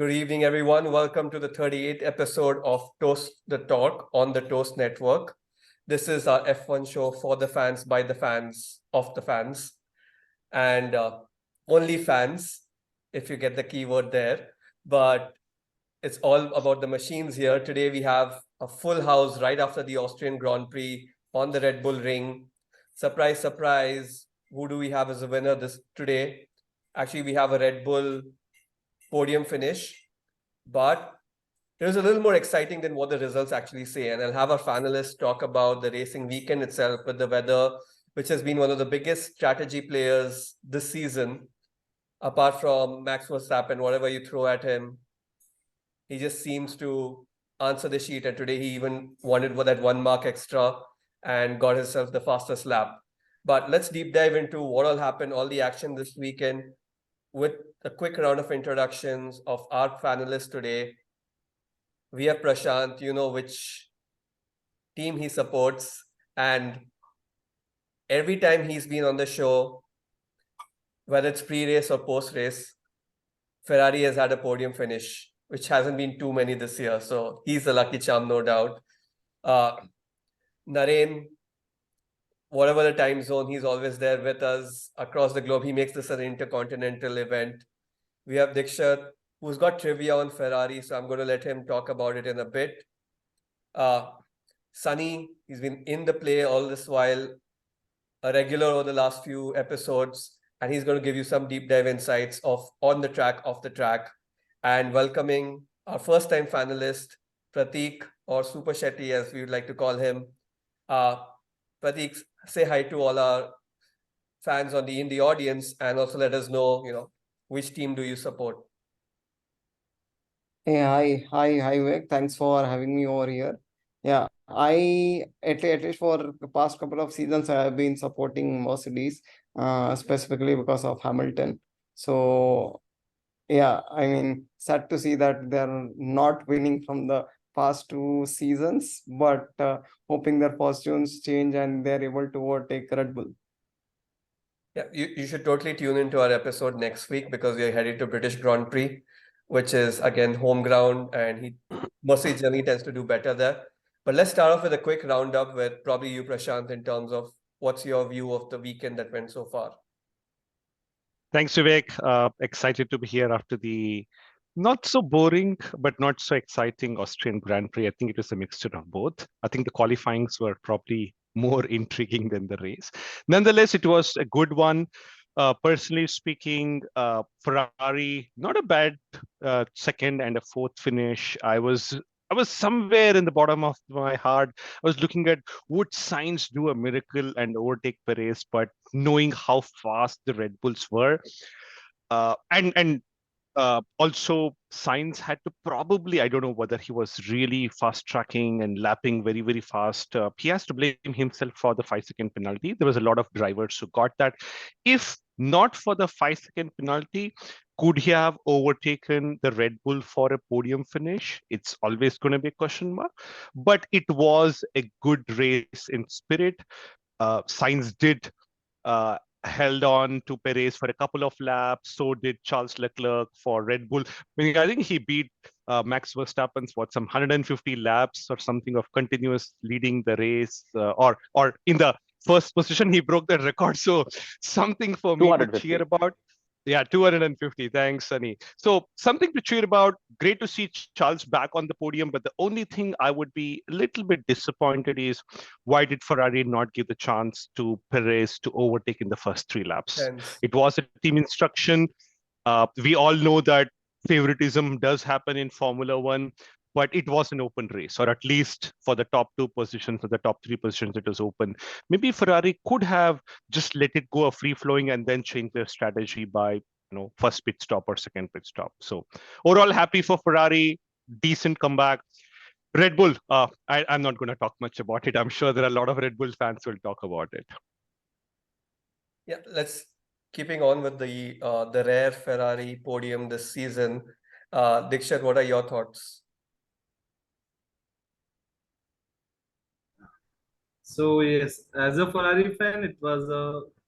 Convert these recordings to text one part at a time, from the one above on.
Good evening, everyone. Welcome to the 38th episode of Toast the Talk on the Toast Network. This is our F1 show for the fans, by the fans, of the fans, and only fans, if you get the keyword there. But it's all about the machines here. Today we have a full house right after the Austrian Grand Prix on the Red Bull Ring. Surprise, surprise. Who do we have as a winner today? Actually, we have a Red Bull podium finish, but it was a little more exciting than what the results actually say. And I'll have our panelists talk about the racing weekend itself with the weather, which has been one of the biggest strategy players this season, apart from Max Verstappen. Whatever you throw at him, he just seems to answer the sheet. And today he even wanted that 1 mark extra and got himself the fastest lap. But let's deep dive into what all happened, all the action this weekend, with a quick round of introductions of our panelists today. We have Prashanth, you know which team he supports, and every time he's been on the show, whether it's pre-race or post-race, Ferrari has had a podium finish, which hasn't been too many this year. So he's a lucky charm, no doubt. Naren, whatever the time zone, he's always there with us across the globe. He makes this an intercontinental event. We have Diksharth, who's got trivia on Ferrari, so I'm going to let him talk about it in a bit. Sunny, he's been in the play all this while, a regular over the last few episodes, and he's going to give you some deep dive insights of on the track, off the track. And welcoming our first-time finalist, Prathik, or Super Shetty, as we would like to call him. Prathik, say hi to all our fans in the audience, and also let us know, which team do you support? Hey, hi, Vivek. Thanks for having me over here. Yeah, at least for the past couple of seasons, I have been supporting Mercedes, specifically because of Hamilton. So, yeah, I mean, sad to see that they're not winning from the past 2 seasons, but hoping their fortunes change and they're able to overtake Red Bull. Yeah, you should totally tune into our episode next week because we are headed to British Grand Prix, which is again home ground, and Mercedes generally tends to do better there. But let's start off with a quick roundup with probably you, Prashanth, in terms of what's your view of the weekend that went so far. Thanks, Vivek. Excited to be here after the not so boring, but not so exciting Austrian Grand Prix. I think it was a mixture of both. I think the qualifyings were probably more intriguing than the race. Nonetheless, it was a good one. Personally speaking, Ferrari, not a bad second and a fourth finish. I was somewhere in the bottom of my heart. I was looking at would Sainz do a miracle and overtake Perez, but knowing how fast the Red Bulls were, and also Sainz had to probably, I don't know whether he was really fast tracking and lapping very, very fast. He has to blame himself for the 5-second penalty. There was a lot of drivers who got that. If not for the 5-second penalty, could he have overtaken the Red Bull for a podium finish? It's always going to be a question mark. But it was a good race in spirit. Sainz did held on to Perez for a couple of laps. So did Charles Leclerc for Red Bull. I think he beat Max Verstappen's some 150 laps or something of continuous leading the race, or in the first position he broke the record. So something for me to cheer about. Yeah, 250. Thanks, Sunny. So something to cheer about. Great to see Charles back on the podium. But the only thing I would be a little bit disappointed is why did Ferrari not give the chance to Perez to overtake in the first 3 laps? Thanks. It was a team instruction. We all know that favoritism does happen in Formula One, but it was an open race, or at least for the top 2 positions or the top 3 positions, it was open. Maybe Ferrari could have just let it go a free flowing and then change their strategy by, first pit stop or second pit stop. So overall, happy for Ferrari, decent comeback. Red Bull, I'm not going to talk much about it. I'm sure there are a lot of Red Bull fans who will talk about it. Yeah, let's keeping on with the rare Ferrari podium this season. Diksharth, what are your thoughts? So yes, as a Ferrari fan, it was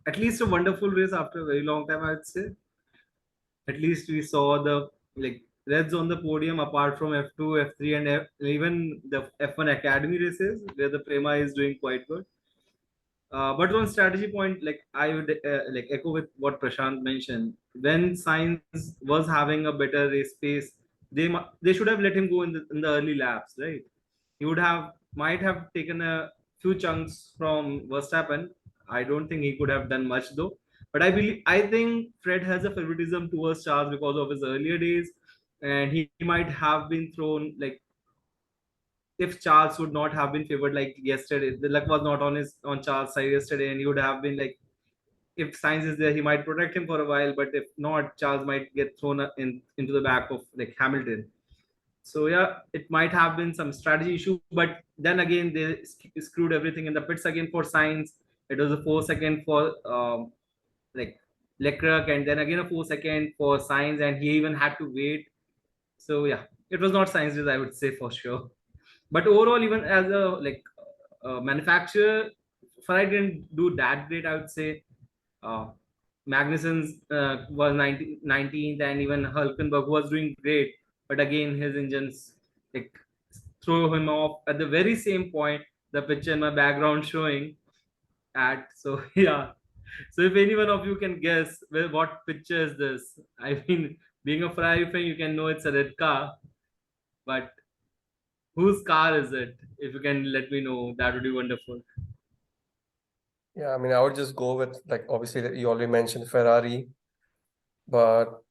at least a wonderful race after a very long time, I would say. At least we saw the Reds on the podium apart from F2, F3, and even the F1 Academy races where the Prema is doing quite good. But on strategy point, like I would like echo with what Prashanth mentioned. When Sainz was having a better race pace, they should have let him go in the early laps, right? He would have might have taken a few chunks from Verstappen. I don't think he could have done much though. But I think Fred has a favoritism towards Charles because of his earlier days, and he might have been thrown like if Charles would not have been favored like yesterday, the luck was not on Charles' side yesterday, and he would have been like if Sainz is there, he might protect him for a while, but if not, Charles might get thrown into the back of like Hamilton. So yeah, it might have been some strategy issue, but then again they screwed everything in the pits again for Sainz. It was a 4 second for like LeClerc, and then again a 4 second for Sainz, and he even had to wait. So yeah, it was not Sainz race, I would say for sure. But overall, even as a like manufacturer, Ferrari didn't do that great. I would say uh, Magnussen's was 19th, and even Hulkenberg was doing great. But again, his engines like throw him off at the very same point. The picture in my background showing at so yeah. So if any one of you can guess well, what picture is this? I mean, being a Ferrari fan, you can know it's a red car, but whose car is it? If you can let me know, that would be wonderful. Yeah, I mean, I would just go with like obviously you already mentioned Ferrari, but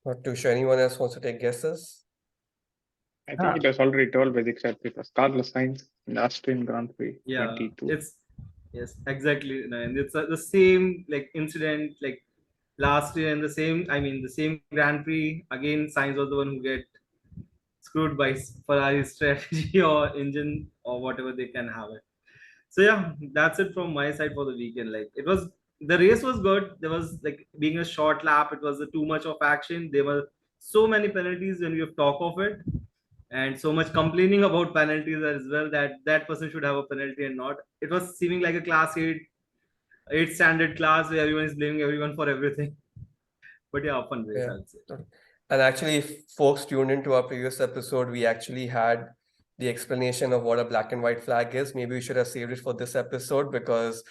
not too sure. Anyone else wants to take guesses? I think it was already told by Diksharth. It was Carlos Sainz in the Austrian Grand Prix Yeah, 22. it's yes, exactly. And it's the same like incident like last year and the same. I mean, the same Grand Prix again. Sainz was the one who get screwed by Ferrari's strategy or engine or whatever they can have it. So yeah, that's it from my side for the weekend. Like it was the race was good. There was like being a short lap, it was too much of action. There were so many penalties when we have talk of it, and so much complaining about penalties as well that that person should have a penalty and not. It was seeming like a class eight standard class where everyone is blaming everyone for everything. But yeah, fun race, Yeah. I'd say. And actually, if folks tuned into our previous episode, we actually had the explanation of what a black and white flag is. Maybe we should have saved it for this episode because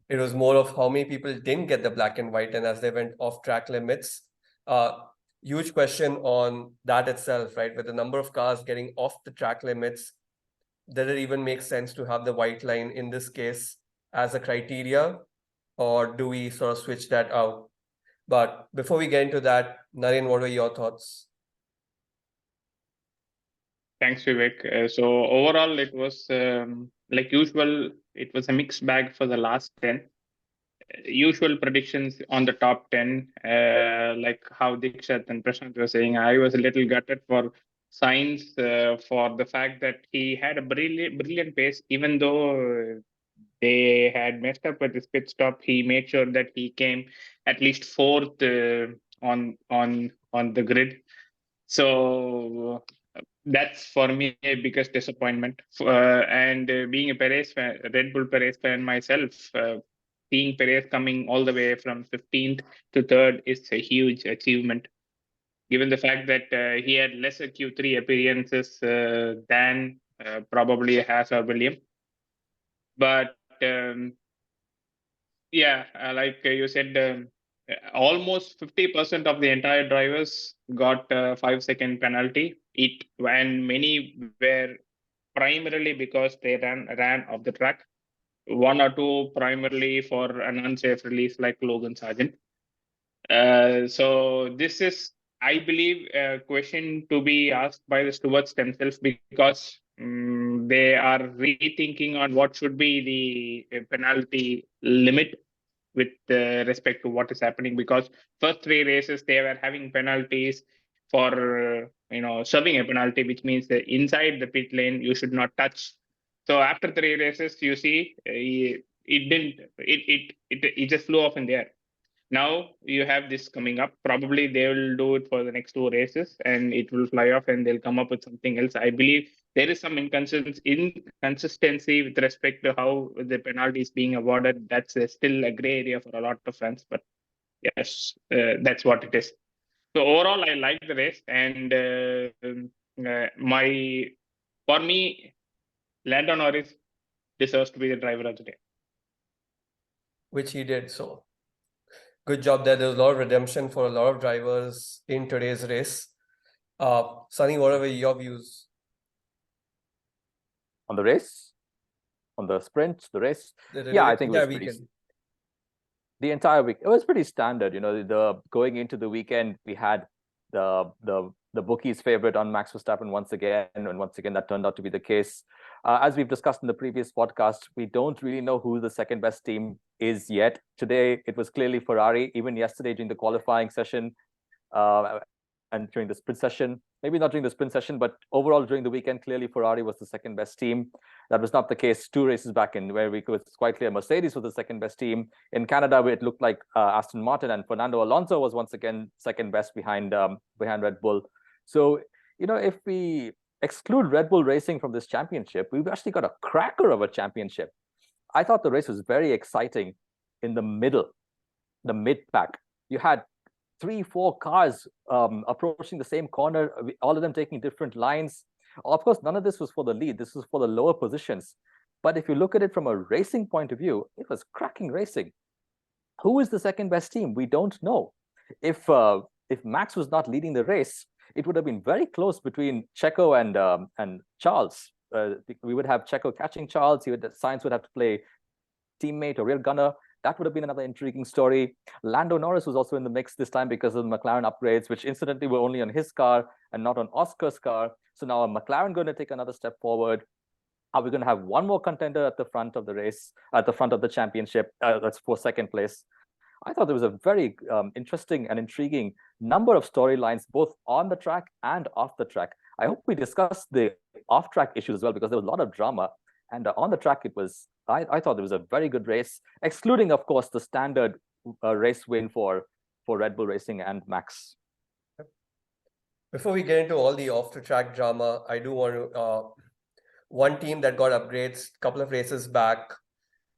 it was more of how many people didn't get the black and white and as they went off track limits. Huge question on that itself, right? With the number of cars getting off the track limits, did it even make sense to have the white line in this case as a criteria, or do we sort of switch that out? But before we get into that, Naren, what were your thoughts? Thanks, Vivek. So overall, it was like usual. It was a mixed bag for the last 10. Usual predictions on the top 10, like how Diksharth and Prashanth were saying. I was a little gutted for Sainz for the fact that he had a brilliant pace, even though they had messed up with his pit stop. He made sure that he came at least fourth on the grid. So that's for me a biggest disappointment. And being a Perez fan, Red Bull Perez fan myself, seeing Perez coming all the way from 15th to 3rd is a huge achievement, given the fact that he had lesser Q3 appearances than probably Haas or William. But yeah, like you said, almost 50% of the entire drivers got a 5-second penalty. And many were primarily because they ran off the track. One or two primarily for an unsafe release, like Logan Sargent. So this is, I believe, a question to be asked by the stewards themselves, because they are rethinking on what should be the penalty limit with respect to what is happening. Because first 3 races they were having penalties for serving a penalty, which means that inside the pit lane you should not touch. So after 3 races, you see it just flew off in the air. Now you have this coming up. Probably they will do it for the next 2 races and it will fly off and they'll come up with something else. I believe there is some inconsistency with respect to how the penalty is being awarded. That's still a gray area for a lot of fans, but yes, that's what it is. So overall, I like the race, and for me, Lando Norris deserves to be the driver of the day. which he did. So good job there. There's a lot of redemption for a lot of drivers in today's race. Sunny, what are your views? On the race, on the sprint, the race. The Yeah, I think it was entire pretty. weekend. The entire week, it was pretty standard. You know, the going into the weekend, we had the bookies' favorite on Max Verstappen once again, and once again that turned out to be the case. As we've discussed in the previous podcast, we don't really know who the second best team is yet. Today, it was clearly Ferrari. Even yesterday during the qualifying session, and during the sprint session, maybe not during the sprint session, but overall during the weekend, clearly Ferrari was the second best team. That was not the case 2 races back in where it was quite clear Mercedes was the second best team. In Canada, where it looked like Aston Martin and Fernando Alonso was once again second best behind Red Bull. So, you know, if we exclude Red Bull Racing from this championship, we've actually got a cracker of a championship. I thought the race was very exciting in the middle, the mid-pack. You had 3-4 cars approaching the same corner, all of them taking different lines. Of course, none of this was for the lead. This was for the lower positions. But if you look at it from a racing point of view, it was cracking racing. Who is the second best team? We don't know. If Max was not leading the race, it would have been very close between Checo and Charles. We would have Checo catching Charles. Sainz would have to play teammate or rear gunner. That would have been another intriguing story. Lando Norris was also in the mix this time because of the McLaren upgrades, which incidentally were only on his car and not on Oscar's car. So now a McLaren going to take another step forward. Are we going to have one more contender at the front of the race, at the front of the championship? That's for second place. I thought there was a very interesting and intriguing number of storylines, both on the track and off the track. I hope we discuss the off-track issues as well, because there was a lot of drama. And on the track, it was, I thought it was a very good race, excluding, of course, the standard race win for Red Bull Racing and Max. Before we get into all the off-the-track drama, I do want to, one team that got upgrades a couple of races back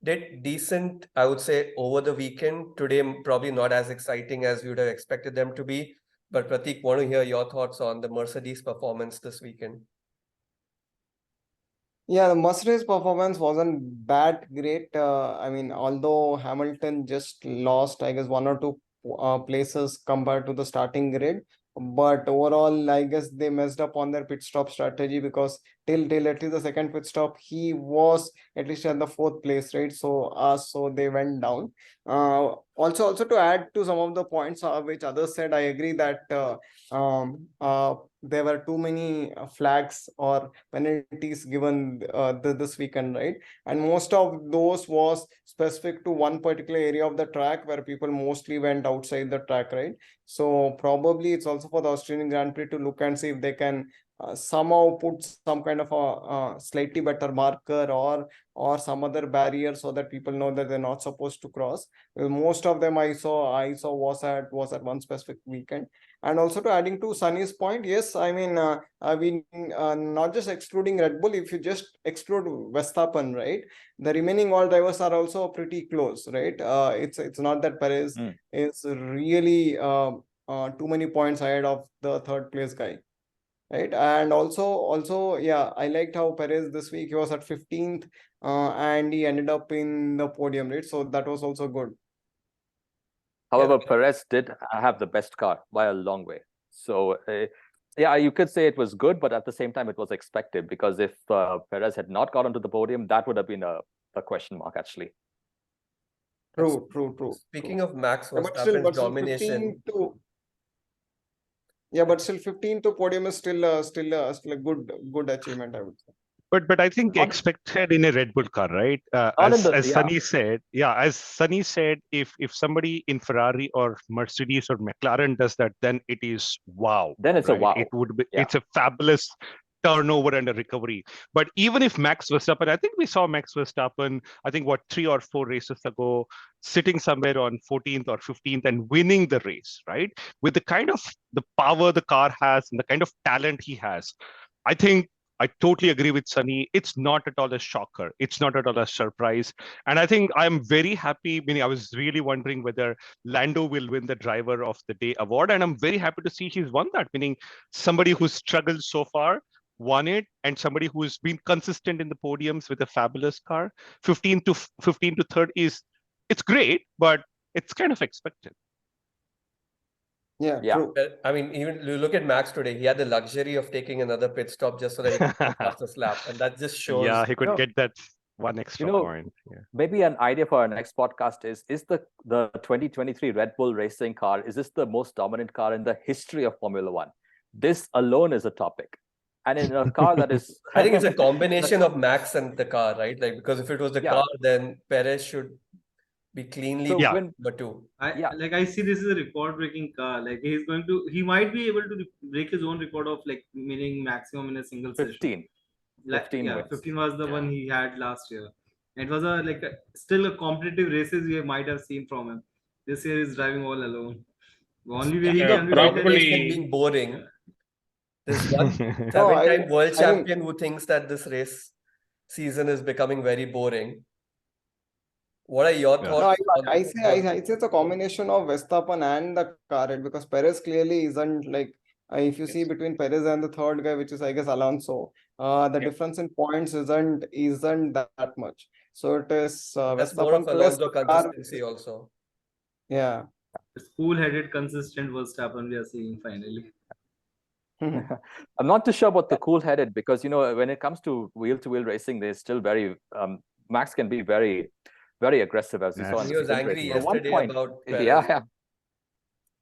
did decent, I would say, over the weekend. Today, probably not as exciting as we would have expected them to be. But Prathik, want to hear your thoughts on the Mercedes performance this weekend? Yeah, the Mercedes performance wasn't that great. I mean, although Hamilton just lost, I guess, 1 or 2 places compared to the starting grid. But overall, I guess they messed up on their pit stop strategy, because till at least the second pit stop, he was at least at the 4th place, right? So they went down. Also to add to some of the points which others said, I agree that there were too many flags or penalties given this weekend, right? And most of those was specific to one particular area of the track where people mostly went outside the track, right? So probably it's also for the Australian Grand Prix to look and see if they can somehow put some kind of a slightly better marker or some other barrier, so that people know that they're not supposed to cross. Most of them I saw was at one specific weekend. And also to adding to Sunny's point, yes, I mean, not just excluding Red Bull, if you just exclude Verstappen, right, the remaining all drivers are also pretty close, right? It's not that Perez is really too many points ahead of the 3rd place guy, right? And also, yeah, I liked how Perez this week, he was at 15th, and he ended up in the podium, right? So that was also good. However, Perez did have the best car by a long way. So, yeah, you could say it was good, but at the same time, it was expected, because if Perez had not got onto the podium, that would have been a question mark, actually. True. Speaking of Max But still Verstappen's domination, but still 15 to podium is still a good achievement, I would say. But I think expected in a Red Bull car, right? As Sunny said, as Sunny said, if somebody in Ferrari or Mercedes or McLaren does that, then it is wow. Then it's a wow. It would be. Yeah. It's a fabulous turnover and a recovery. But even if Max Verstappen, I think we saw Max Verstappen, I think 3 or 4 races ago, sitting somewhere on 14th or 15th and winning the race, right? With the kind of the power the car has and the kind of talent he has, I think I totally agree with Sunny. It's not at all a shocker. It's not at all a surprise. And I think I'm very happy. Meaning, I was really wondering whether Lando will win the Driver of the Day award. And I'm very happy to see he's won that, meaning somebody who's struggled so far won it, and somebody who's been consistent in the podiums with a fabulous car. 15 to third it's great, but it's kind of expected. Yeah, Yeah. true. I mean, even you look at Max today, he had the luxury of taking another pit stop just so that he could go fastest lap. And that just shows. Yeah, he could No. get that one extra point. Yeah. Maybe an idea for our next podcast is the 2023 Red Bull racing car, is this the most dominant car in the history of Formula One? This alone is a topic. And in a car that is... I think it's a combination of Max and the car, right? Like, because if it was the car, then Perez should be cleanly number two. I see this is a record-breaking car. Like he might be able to break his own record of like meaning maximum in a single 15. session. 15 wins. 15 was the one he had last year. It was still a competitive races we might have seen from him. This year he's driving all alone. The only way he can be probably being boring. There's one seven-time world champion who thinks that this race season is becoming very boring. What are your thoughts? No, I say it's a combination of Verstappen and the car, right? Because Perez clearly isn't like, if you see between Perez and the third guy, which is I guess Alonso, the difference in points isn't that much. So it is that's more of Alonso consistency also. Yeah, cool-headed, consistent Verstappen we are seeing finally. I'm not too sure about the cool-headed, because when it comes to wheel-to-wheel racing, they're still very Max can be very, very aggressive, as you saw. He was angry yesterday about Perez. Yeah.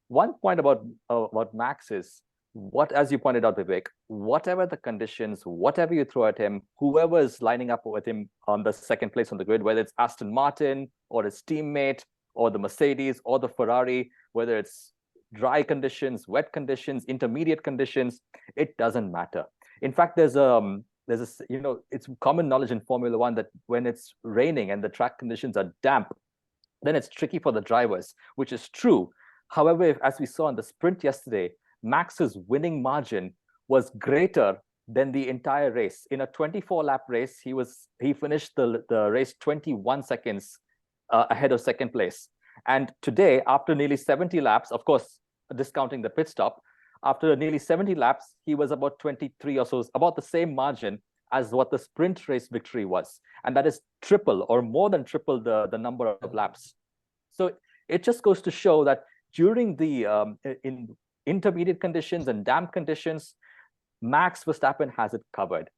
One point about Max is, as you pointed out, Vivek, whatever the conditions, whatever you throw at him, whoever is lining up with him on the second place on the grid, whether it's Aston Martin or his teammate or the Mercedes or the Ferrari, whether it's dry conditions, wet conditions, intermediate conditions, it doesn't matter. In fact, there's it's common knowledge in Formula One that when it's raining and the track conditions are damp, then it's tricky for the drivers, which is true. However, as we saw in the sprint yesterday, Max's winning margin was greater than the entire race. In a 24-lap race, he finished the race 21 seconds ahead of second place. And today, after nearly 70 laps, of course, discounting the pit stop, after nearly 70 laps, he was about 23 or so, about the same margin as what the sprint race victory was. And that is triple or more than triple the number of laps. So it just goes to show that during the in intermediate conditions and damp conditions, Max Verstappen has it covered.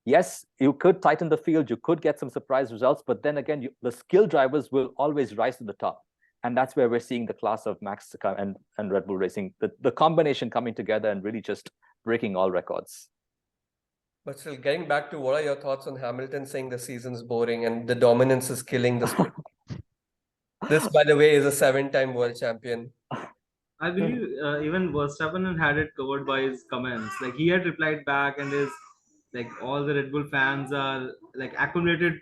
Yes, you could tighten the field, you could get some surprise results, but then again, the skill drivers will always rise to the top. And that's where we're seeing the class of Max and Red Bull Racing, the combination coming together and really just breaking all records. But still, getting back to what are your thoughts on Hamilton saying the season's boring and the dominance is killing the sport? This, by the way, is a 7-time world champion. I believe even Verstappen had it covered by his comments. Like he had replied back, and all the Red Bull fans are accumulated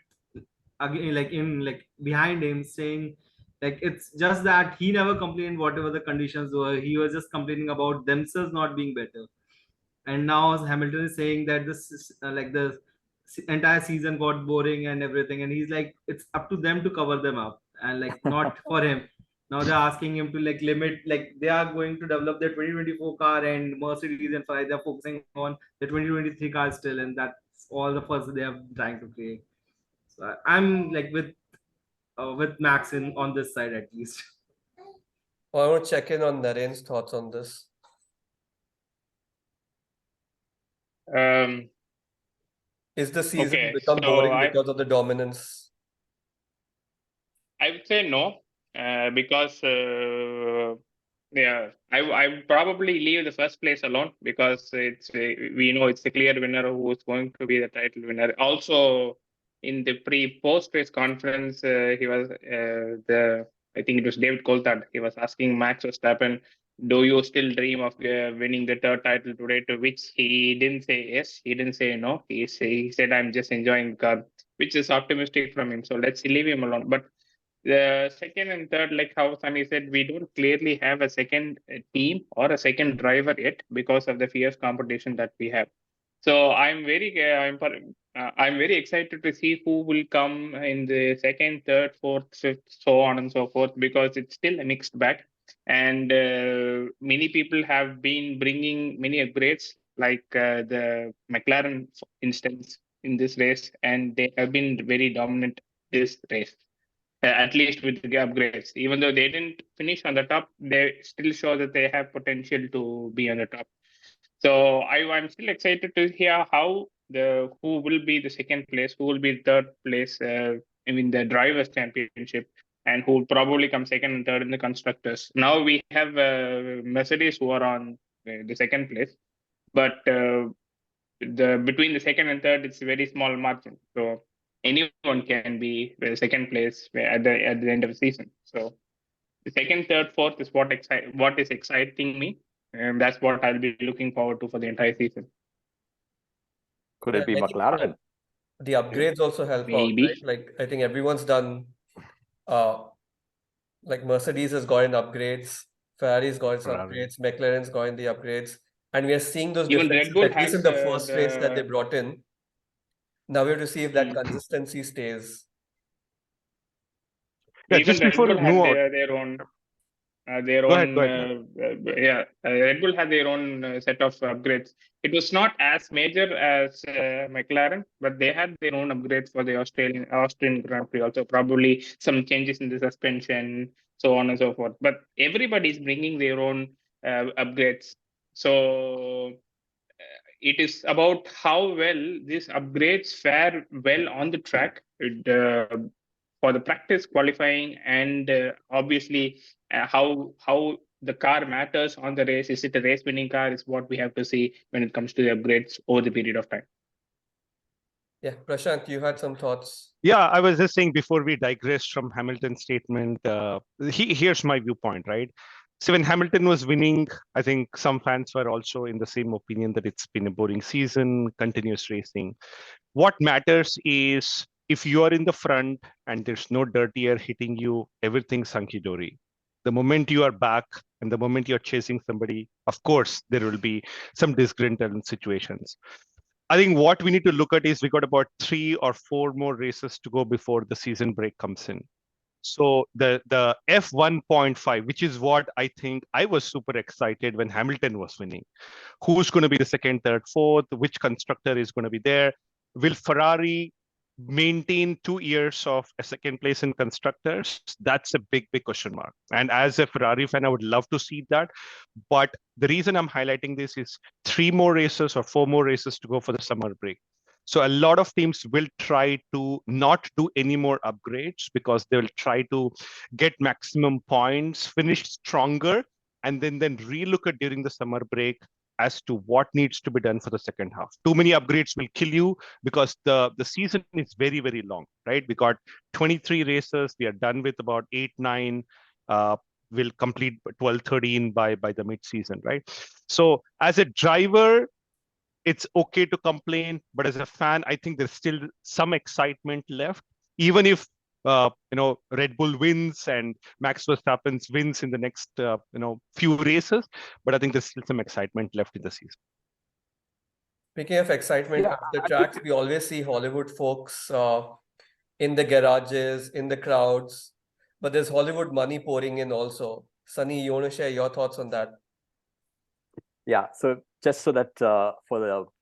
again, behind him, saying it's just that he never complained whatever the conditions were. He was just complaining about themselves not being better. And now Hamilton is saying that this the entire season got boring and everything, and he's like, it's up to them to cover them up, and not for him. Now they're asking him to limit, they are going to develop their 2024 car, and Mercedes and Ferrari, they're focusing on the 2023 car still, and that's all the fuss they are trying to create. So I'm with Max on this side at least. I want to check in on Naren's thoughts on this. Is the season become boring because of the dominance? I would say no, because I would probably leave the first place alone, because we know it's the clear winner who is going to be the title winner. Also, in the post race conference, he was I think it was David Coulthard. He was asking Max Verstappen, do you still dream of winning the third title today? To which he didn't say yes, he didn't say no. He said, I'm just enjoying the car, which is optimistic from him. So let's leave him alone. But the second and third, like how Sunny said, we don't clearly have a second team or a second driver yet because of the fierce competition that we have. So I'm very excited to see who will come in the second, third, fourth, fifth, so on and so forth, because it's still a mixed bag. And many people have been bringing many upgrades, like the McLaren, for instance, in this race, and they have been very dominant this race. At least with the upgrades, even though they didn't finish on the top, they still show that they have potential to be on the top. So I'm still excited to hear how who will be the second place, who will be third place in the drivers' championship, and who will probably come second and third in the constructors. Now we have Mercedes who are on the second place, but the between the second and third, it's a very small margin. So anyone can be the second place at the end of the season. So the second, third, fourth is what is exciting me, and that's what I'll be looking forward to for the entire season. Could Yeah, it be I think McLaren? the upgrades also help out, Maybe. right? Like I think everyone's done like Mercedes has gotten upgrades, Ferrari's got some Ferrari. upgrades, McLaren's gotten the upgrades, and we are seeing those Even Red differences Bull at least in has the first race that they the brought in. Now we have to see if that consistency stays. Yeah, even just Red before Bull we had move out, their own go ahead, Matt. Red Bull had their own set of upgrades. It was not as major as McLaren, but they had their own upgrades for the Austrian Grand Prix. Also, probably some changes in the suspension, so on and so forth. But everybody is bringing their own upgrades. So it is about how well these upgrades fare well on the track. For the practice qualifying, and obviously how the car matters on the race. Is it a race winning car is what we have to see when it comes to the upgrades over the period of time. Yeah, Prashanth, you had some thoughts. Yeah, I was just saying before we digress from Hamilton's statement, here's my viewpoint, right? So when Hamilton was winning, I think some fans were also in the same opinion that it's been a boring season, continuous racing. What matters is if you are in the front and there's no dirty air hitting you, everything's hunky-dory. The moment you are back and the moment you're chasing somebody, of course, there will be some disgruntled situations. I think what we need to look at is we got about 3 or 4 more races to go before the season break comes in. So the F1.5, which is what I think I was super excited when Hamilton was winning. Who's going to be the second, third, fourth? Which constructor is going to be there? Will Ferrari maintain 2 years of a second place in constructors? That's a big question mark. And as a Ferrari fan, I would love to see that. But the reason I'm highlighting this is 3 more races or 4 more races to go for the summer break. So a lot of teams will try to not do any more upgrades because they will try to get maximum points, finish stronger, and then relook at during the summer break as to what needs to be done for the second half. Too many upgrades will kill you because the season is very, very long, right? We got 23 races. We are done with about 8, 9. We'll complete 12, 13 by the mid-season, right? So as a driver, it's okay to complain, but as a fan, I think there's still some excitement left, even if Red Bull wins and Max Verstappen wins in the next few races, but I think there's still some excitement left in the season. Speaking of excitement of the tracks, we always see Hollywood folks in the garages, in the crowds, but there's Hollywood money pouring in also. Sunny, you want to share your thoughts on that? Yeah, so just so that for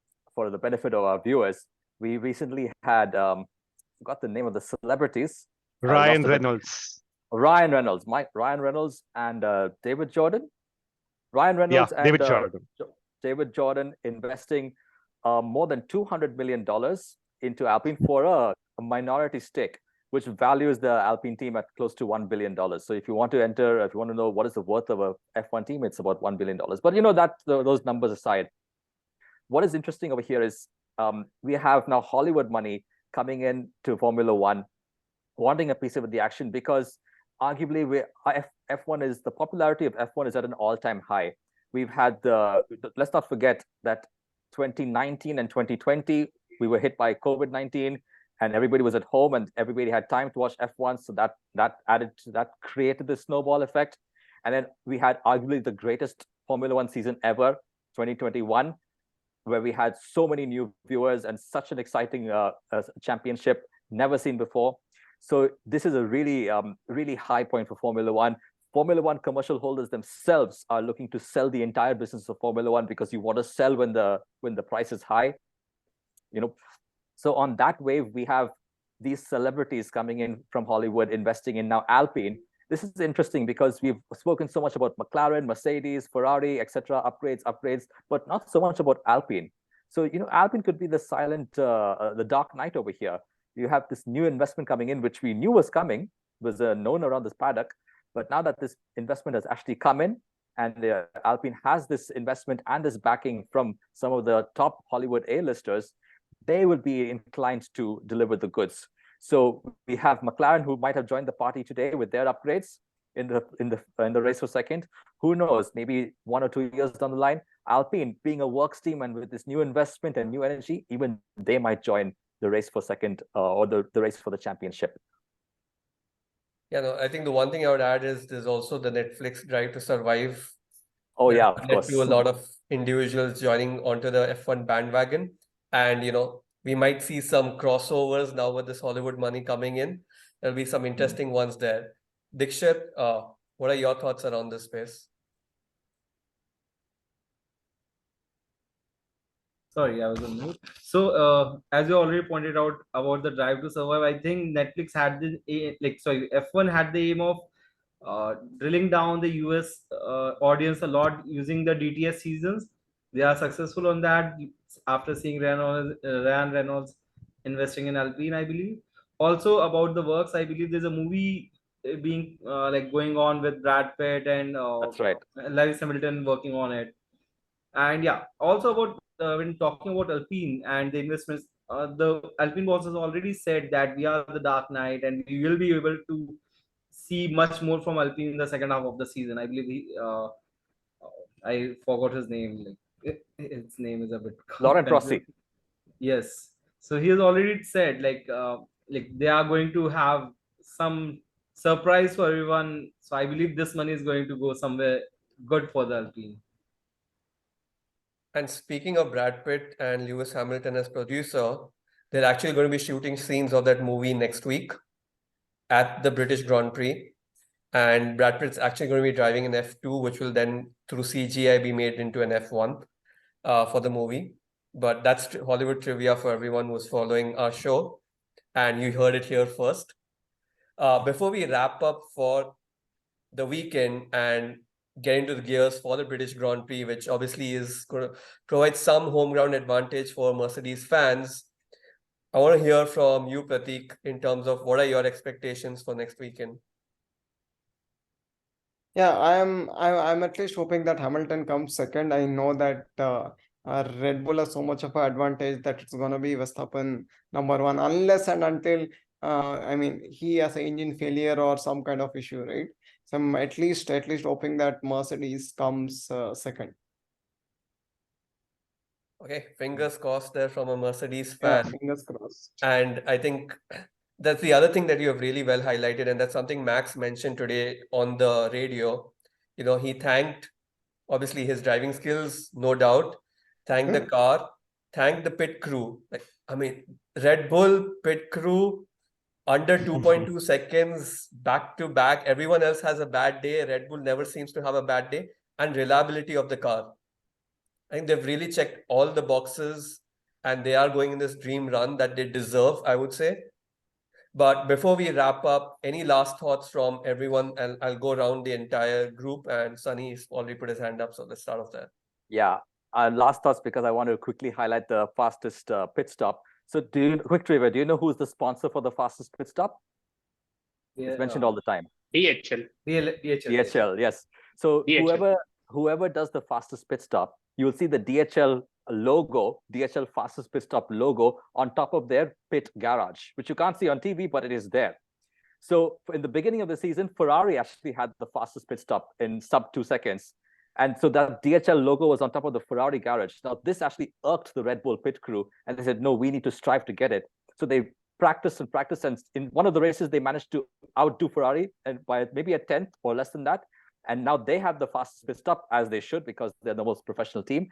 the benefit of our viewers, we recently had got the name of the celebrities. Ryan Reynolds. Ryan Reynolds and David Jordan. Ryan Reynolds and David Jordan investing more than $200 million into Alpine for a minority stake, which values the Alpine team at close to $1 billion. So if you want to enter, if you want to know what is the worth of a F1 team, it's about $1 billion. But those numbers aside, what is interesting over here is we have now Hollywood money coming in to Formula One, wanting a piece of the action because arguably the popularity of F1 is at an all-time high. We've had let's not forget that 2019 and 2020, we were hit by COVID-19 and everybody was at home and everybody had time to watch F1. So that created the snowball effect. And then we had arguably the greatest Formula One season ever, 2021. where we had so many new viewers and such an exciting championship never seen before. So this is a really, really high point for Formula One. Formula One commercial holders themselves are looking to sell the entire business of Formula One, because you want to sell when the price is high. So on that wave, we have these celebrities coming in from Hollywood, investing in now Alpine. This is interesting because we've spoken so much about McLaren, Mercedes, Ferrari, etc., upgrades, but not so much about Alpine. So Alpine could be the silent, the dark knight over here. You have this new investment coming in, which we knew was coming, was known around this paddock. But now that this investment has actually come in, and Alpine has this investment and this backing from some of the top Hollywood A-listers, they would be inclined to deliver the goods. So we have McLaren, who might have joined the party today with their upgrades in the race for second. Who knows? Maybe 1 or 2 years down the line, Alpine, being a works team and with this new investment and new energy, even they might join the race for second or the race for the championship. Yeah, no, I think the one thing I would add is there's also the Netflix Drive to Survive. Oh yeah, That of led course. to a lot of individuals joining onto the F1 bandwagon. And, we might see some crossovers now with this Hollywood money coming in. There'll be some interesting ones there. Diksharth, what are your thoughts around this space? Sorry, I was on mute. So, as you already pointed out about the Drive to Survive, I think Netflix had F1 had the aim of drilling down the US audience a lot using the DTS seasons. They are successful on that after seeing Ryan Reynolds investing in Alpine, I believe. Also about the works, I believe there's a movie being going on with Brad Pitt and That's right. Lewis Hamilton working on it. And yeah, also about when talking about Alpine and the investments, the Alpine boss has already said that we are the Dark Knight and we will be able to see much more from Alpine in the second half of the season. I believe I forgot his name. His name is a bit Laurent Rossi. Yes. So he has already said they are going to have some surprise for everyone. So I believe this money is going to go somewhere good for the Alpine. And speaking of Brad Pitt and Lewis Hamilton as producer, they're actually going to be shooting scenes of that movie next week at the British Grand Prix. And Brad Pitt's actually going to be driving an F2, which will then, through CGI, be made into an F1 for the movie. But that's Hollywood trivia for everyone who's following our show. And you heard it here first. Before we wrap up for the weekend and get into the gears for the British Grand Prix, which obviously is going to provide some home ground advantage for Mercedes fans, I want to hear from you, Prathik, in terms of what are your expectations for next weekend? Yeah, I'm at least hoping that Hamilton comes second. I know that Red Bull has so much of an advantage that it's gonna be Verstappen number one, unless and until he has an engine failure or some kind of issue, right? So I'm at least hoping that Mercedes comes second. Okay, fingers crossed there from a Mercedes Yeah, fan. fingers crossed. And I think that's the other thing that you have really well highlighted, and that's something Max mentioned today on the radio. He thanked, obviously, his driving skills, no doubt, thanked the car, thanked the pit crew. Red Bull pit crew, under 2.2 seconds, back to back. Everyone else has a bad day. Red Bull never seems to have a bad day. And reliability of the car. I think they've really checked all the boxes and they are going in this dream run that they deserve, I would say. But before we wrap up, any last thoughts from everyone? And I'll go around the entire group, and Sunny's already put his hand up, so let's start off there. Yeah, last thoughts, because I want to quickly highlight the fastest pit stop. So quick trivia, do you know who's the sponsor for the fastest pit stop? Yeah, It's mentioned all the time. DHL. DHL, yes. So DHL. whoever does the fastest pit stop, you'll see the DHL logo, DHL fastest pit stop logo on top of their pit garage, which you can't see on TV, but it is there. So in the beginning of the season, Ferrari actually had the fastest pit stop in sub 2 seconds. And so that DHL logo was on top of the Ferrari garage. Now, this actually irked the Red Bull pit crew, and they said, no, we need to strive to get it. So they practiced, and in one of the races, they managed to outdo Ferrari and by maybe a 10th or less than that. And now they have the fastest pit stop, as they should, because they're the most professional team.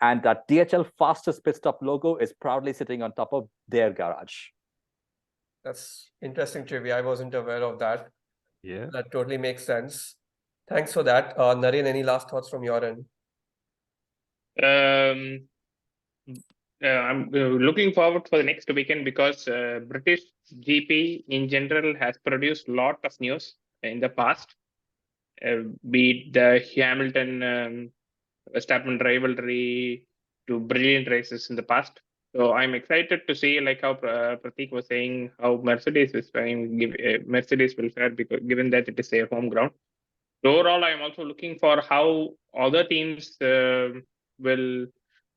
And that DHL fastest pit stop logo is proudly sitting on top of their garage. That's interesting trivia. I wasn't aware of that. Yeah. That totally makes sense. Thanks for that. Naren, any last thoughts from your end? I'm looking forward for the next weekend because British GP in general has produced a lot of news in the past, be it the Hamilton Verstappen rivalry to brilliant races in the past. So I'm excited to see, like how Prathik was saying, how Mercedes is faring, Mercedes will fare because given that it is their home ground. So overall, I'm also looking for how other teams will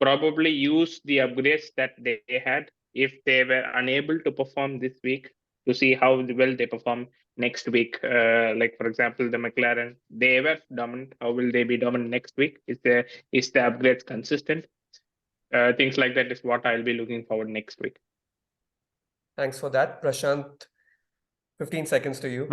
probably use the upgrades that they had if they were unable to perform this week, to see how well they perform next week. Like for example, the McLaren, they were dominant. How will they be dominant next week? Is the upgrades consistent? Things like that is what I'll be looking forward next week. Thanks for that. Prashanth, 15 seconds to you.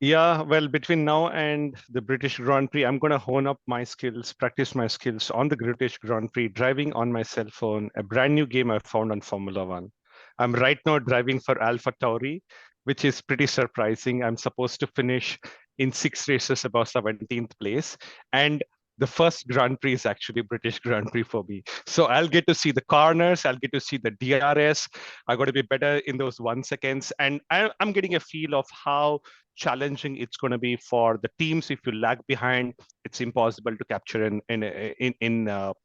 Well, between now and the British Grand Prix, I'm going to hone up my skills, practice my skills on the British Grand Prix, driving on my cell phone, a brand new game I found on Formula One. I'm right now driving for Alpha Tauri, which is pretty surprising. I'm supposed to finish in 6 races above 17th place. And the first Grand Prix is actually British Grand Prix for me. So I'll get to see the corners, I'll get to see the DRS. I got to be better in those 1 seconds. And I'm getting a feel of how challenging it's going to be for the teams. If you lag behind, it's impossible to capture in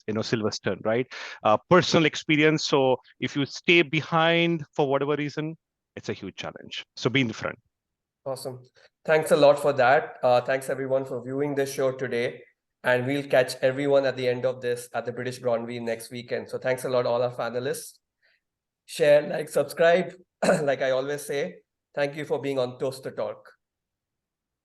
Silverstone, right? Personal experience. So if you stay behind for whatever reason, it's a huge challenge. So be in the front. Awesome. Thanks a lot for that. Thanks everyone for viewing this show today. And we'll catch everyone at the end of this at the British Grand Prix next weekend. So thanks a lot, all our panelists. Share, like, subscribe. Like I always say, thank you for being on Toast the Talk.